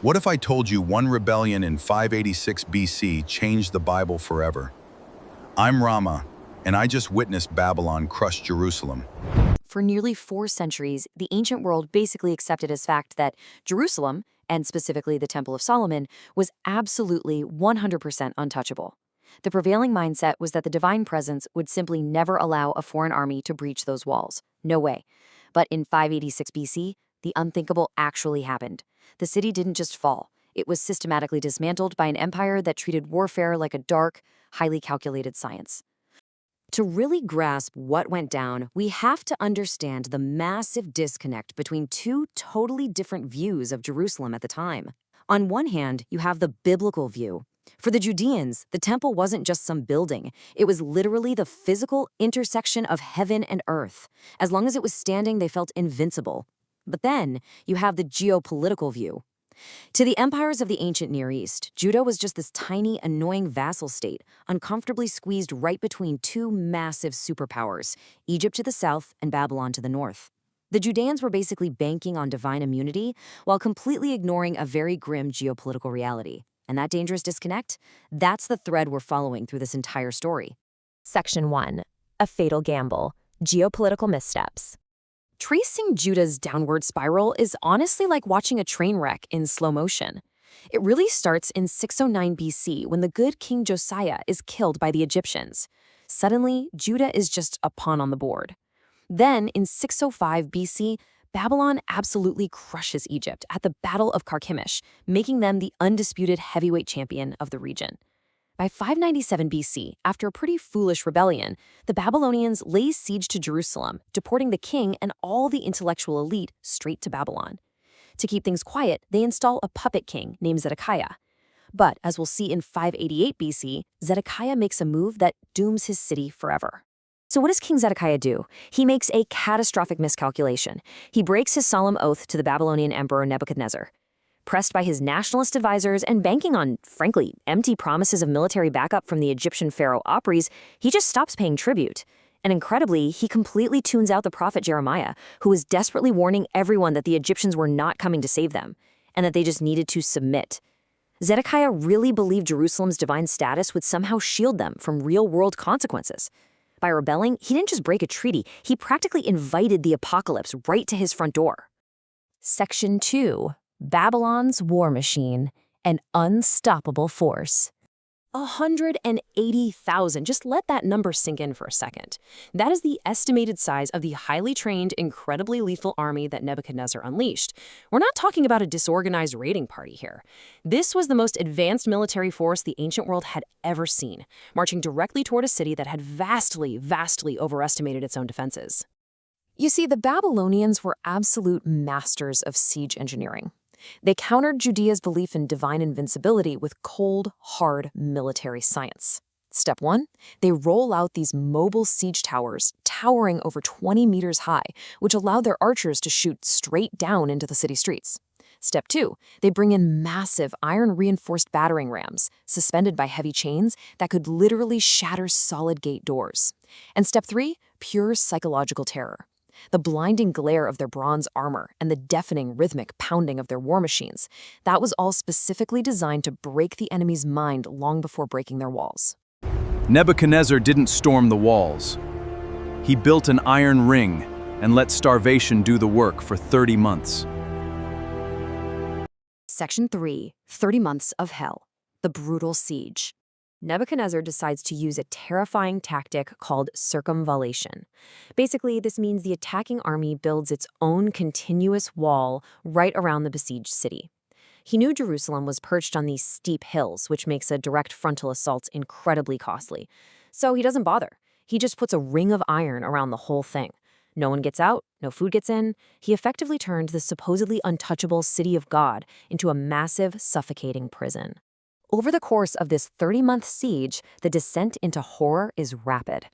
What if I told you one rebellion in 586 BC changed the Bible forever? I'm Ramá, and I just witnessed Babylon crush Jerusalem. For nearly 4 centuries, the ancient world basically accepted as fact that Jerusalem, and specifically the Temple of Solomon, was absolutely 100% untouchable. The prevailing mindset was that the divine presence would simply never allow a foreign army to breach those walls. No way. But in 586 BC, the unthinkable actually happened. The city didn't just fall. It was systematically dismantled by an empire that treated warfare like a dark, highly calculated science. To really grasp what went down, we have to understand the massive disconnect between two totally different views of Jerusalem at the time. On one hand, you have the biblical view. For the Judeans, the temple wasn't just some building. It was literally the physical intersection of heaven and earth. As long as it was standing, they felt invincible. But then, you have the geopolitical view. To the empires of the ancient Near East, Judah was just this tiny, annoying vassal state, uncomfortably squeezed right between two massive superpowers, Egypt to the south and Babylon to the north. The Judeans were basically banking on divine immunity while completely ignoring a very grim geopolitical reality. And that dangerous disconnect? That's the thread we're following through this entire story. Section 1. A Fatal Gamble. Geopolitical Missteps. Tracing Judah's downward spiral is honestly like watching a train wreck in slow motion. It really starts in 609 BC when the good King Josiah is killed by the Egyptians. Suddenly, Judah is just a pawn on the board. Then, in 605 BC, Babylon absolutely crushes Egypt at the Battle of Carchemish, making them the undisputed heavyweight champion of the region. By 597 BC, after a pretty foolish rebellion, the Babylonians lay siege to Jerusalem, deporting the king and all the intellectual elite straight to Babylon. To keep things quiet, they install a puppet king named Zedekiah. But as we'll see in 588 BC, Zedekiah makes a move that dooms his city forever. So what does King Zedekiah do? He makes a catastrophic miscalculation. He breaks his solemn oath to the Babylonian emperor Nebuchadnezzar. Pressed by his nationalist advisors and banking on, frankly, empty promises of military backup from the Egyptian pharaoh Opris, he just stops paying tribute. And incredibly, he completely tunes out the prophet Jeremiah, who was desperately warning everyone that the Egyptians were not coming to save them, and that they just needed to submit. Zedekiah really believed Jerusalem's divine status would somehow shield them from real-world consequences. By rebelling, he didn't just break a treaty, he practically invited the apocalypse right to his front door. Section 2. Babylon's War Machine, an Unstoppable Force. 180,000. Just let that number sink in for a second. That is the estimated size of the highly trained, incredibly lethal army that Nebuchadnezzar unleashed. We're not talking about a disorganized raiding party here. This was the most advanced military force the ancient world had ever seen, marching directly toward a city that had vastly overestimated its own defenses. You see, the Babylonians were absolute masters of siege engineering. They countered Judea's belief in divine invincibility with cold, hard military science. Step 1, they roll out these mobile siege towers, towering over 20 meters high, which allowed their archers to shoot straight down into the city streets. Step 2, they bring in massive iron-reinforced battering rams, suspended by heavy chains that could literally shatter solid gate doors. And Step 3, pure psychological terror. The blinding glare of their bronze armor and the deafening rhythmic pounding of their war machines, that was all specifically designed to break the enemy's mind long before breaking their walls. Nebuchadnezzar didn't storm the walls. He built an iron ring and let starvation do the work for 30 months. Section 3, 30 Months of Hell, the Brutal Siege. Nebuchadnezzar decides to use a terrifying tactic called circumvallation. Basically, this means the attacking army builds its own continuous wall right around the besieged city. He knew Jerusalem was perched on these steep hills, which makes a direct frontal assault incredibly costly. So he doesn't bother. He just puts a ring of iron around the whole thing. No one gets out, no food gets in. He effectively turned the supposedly untouchable city of God into a massive, suffocating prison. Over the course of this 30-month siege, the descent into horror is rapid.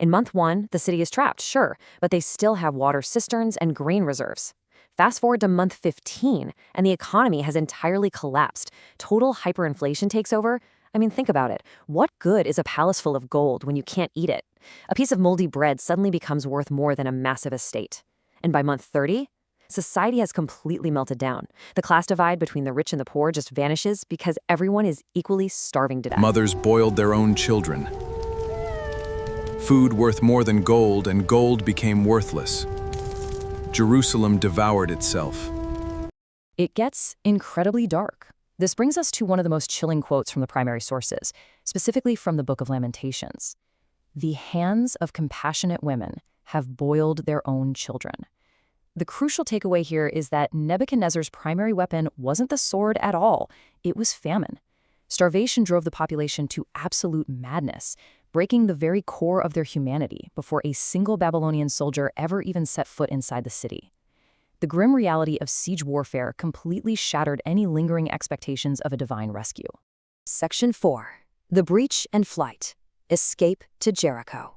In month 1, the city is trapped, sure, but they still have water cisterns and grain reserves. Fast forward to month 15, and the economy has entirely collapsed. Total hyperinflation takes over. I mean, think about it. What good is a palace full of gold when you can't eat it? A piece of moldy bread suddenly becomes worth more than a massive estate. And by month 30, Society has completely melted down. The class divide between the rich and the poor just vanishes because everyone is equally starving to death. Mothers boiled their own children. Food worth more than gold, and gold became worthless. Jerusalem devoured itself. It gets incredibly dark. This brings us to one of the most chilling quotes from the primary sources, specifically from the Book of Lamentations. "The hands of compassionate women have boiled their own children." The crucial takeaway here is that Nebuchadnezzar's primary weapon wasn't the sword at all. It was famine. Starvation drove the population to absolute madness, breaking the very core of their humanity before a single Babylonian soldier ever even set foot inside the city. The grim reality of siege warfare completely shattered any lingering expectations of a divine rescue. Section 4. The Breach and Flight. Escape to Jericho.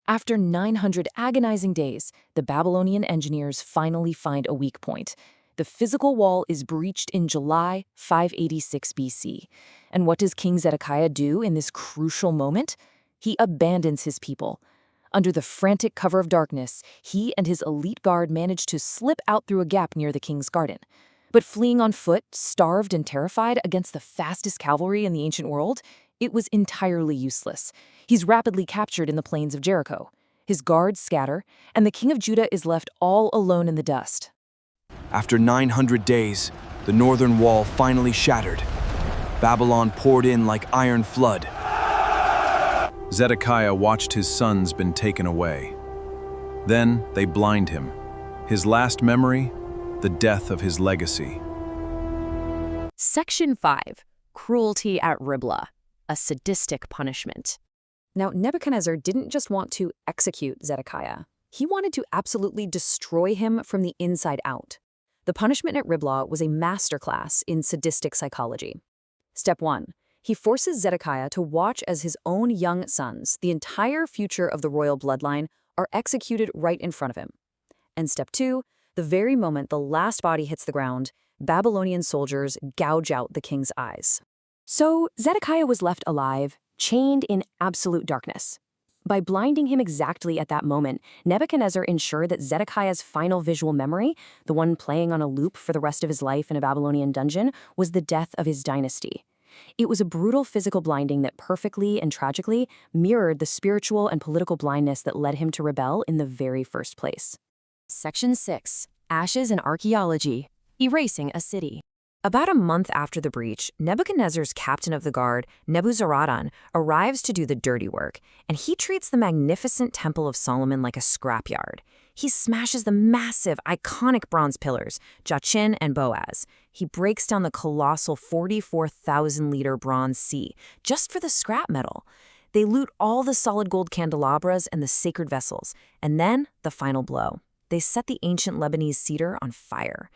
After 900 agonizing days, the Babylonian engineers finally find a weak point. The physical wall is breached in July 586 BC. And what does King Zedekiah do in this crucial moment? He abandons his people. Under the frantic cover of darkness, he and his elite guard manage to slip out through a gap near the king's garden. But fleeing on foot, starved and terrified against the fastest cavalry in the ancient world, it was entirely useless. He's rapidly captured in the plains of Jericho. His guards scatter, and the king of Judah is left all alone in the dust. After 900 days, the northern wall finally shattered. Babylon poured in like iron flood. Zedekiah watched his sons been taken away. Then they blind him. His last memory, the death of his legacy. Section 5. Cruelty at Riblah. A sadistic punishment. Now, Nebuchadnezzar didn't just want to execute Zedekiah. He wanted to absolutely destroy him from the inside out. The punishment at Riblah was a masterclass in sadistic psychology. Step 1. He forces Zedekiah to watch as his own young sons, the entire future of the royal bloodline, are executed right in front of him. And step 2, the very moment the last body hits the ground, Babylonian soldiers gouge out the king's eyes. So Zedekiah was left alive, chained in absolute darkness. By blinding him exactly at that moment, Nebuchadnezzar ensured that Zedekiah's final visual memory, the one playing on a loop for the rest of his life in a Babylonian dungeon, was the death of his dynasty. It was a brutal physical blinding that perfectly and tragically mirrored the spiritual and political blindness that led him to rebel in the very first place. Section 6. Ashes and Archaeology. Erasing a City. About a month after the breach, Nebuchadnezzar's captain of the guard, Nebuzaradan, arrives to do the dirty work, and he treats the magnificent Temple of Solomon like a scrapyard. He smashes the massive, iconic bronze pillars, Jachin and Boaz. He breaks down the colossal 44,000-liter bronze sea just for the scrap metal. They loot all the solid gold candelabras and the sacred vessels, and then the final blow. They set the ancient Lebanese cedar on fire.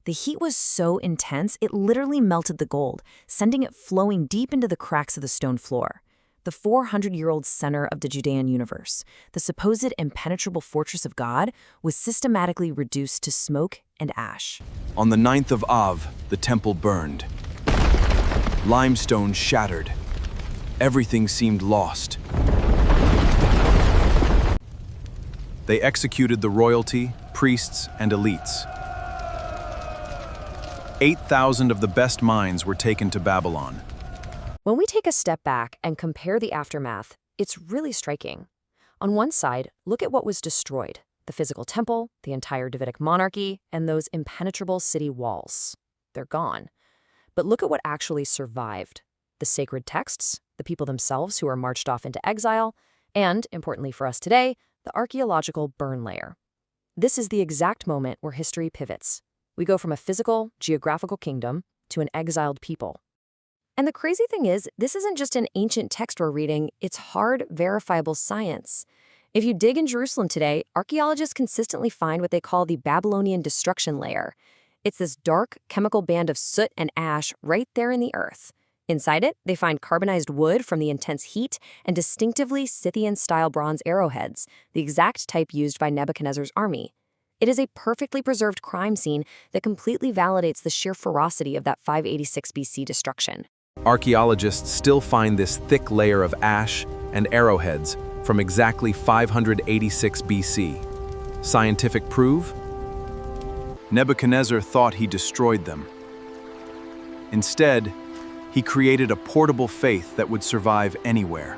The heat was so intense, it literally melted the gold, sending it flowing deep into the cracks of the stone floor. The 400-year-old center of the Judean universe, the supposed impenetrable fortress of God, was systematically reduced to smoke and ash. On the 9th of Av, the temple burned. Limestone shattered. Everything seemed lost. They executed the royalty, priests, and elites. 8,000 of the best minds were taken to Babylon. When we take a step back and compare the aftermath, it's really striking. On one side, look at what was destroyed: the physical temple, the entire Davidic monarchy, and those impenetrable city walls. They're gone. But look at what actually survived: the sacred texts, the people themselves who were marched off into exile, and, importantly for us today, the archaeological burn layer. This is the exact moment where history pivots. We go from a physical, geographical kingdom to an exiled people. And the crazy thing is, this isn't just an ancient text we're reading, it's hard, verifiable science. If you dig in Jerusalem today, archaeologists consistently find what they call the Babylonian destruction layer. It's this dark, chemical band of soot and ash right there in the earth. Inside it, they find carbonized wood from the intense heat and distinctively Scythian-style bronze arrowheads, the exact type used by Nebuchadnezzar's army. It is a perfectly preserved crime scene that completely validates the sheer ferocity of that 586 BC destruction. Archaeologists still find this thick layer of ash and arrowheads from exactly 586 BC. Scientific proof? Nebuchadnezzar thought he destroyed them. Instead, he created a portable faith that would survive anywhere.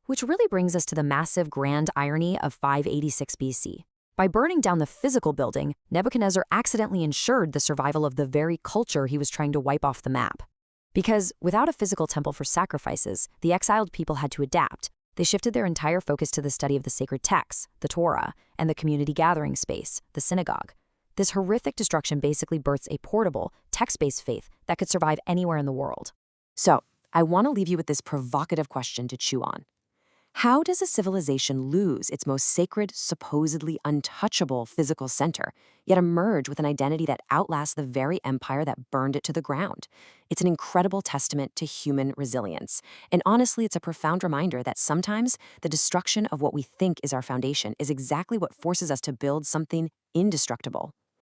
Which really brings us to the massive grand irony of 586 BC. By burning down the physical building, Nebuchadnezzar accidentally ensured the survival of the very culture he was trying to wipe off the map. Because without a physical temple for sacrifices, the exiled people had to adapt. They shifted their entire focus to the study of the sacred texts, the Torah, and the community gathering space, the synagogue. This horrific destruction basically births a portable, text-based faith that could survive anywhere in the world. So, I want to leave you with this provocative question to chew on. How does a civilization lose its most sacred, supposedly untouchable physical center, yet emerge with an identity that outlasts the very empire that burned it to the ground? It's an incredible testament to human resilience. And honestly, it's a profound reminder that sometimes the destruction of what we think is our foundation is exactly what forces us to build something indestructible.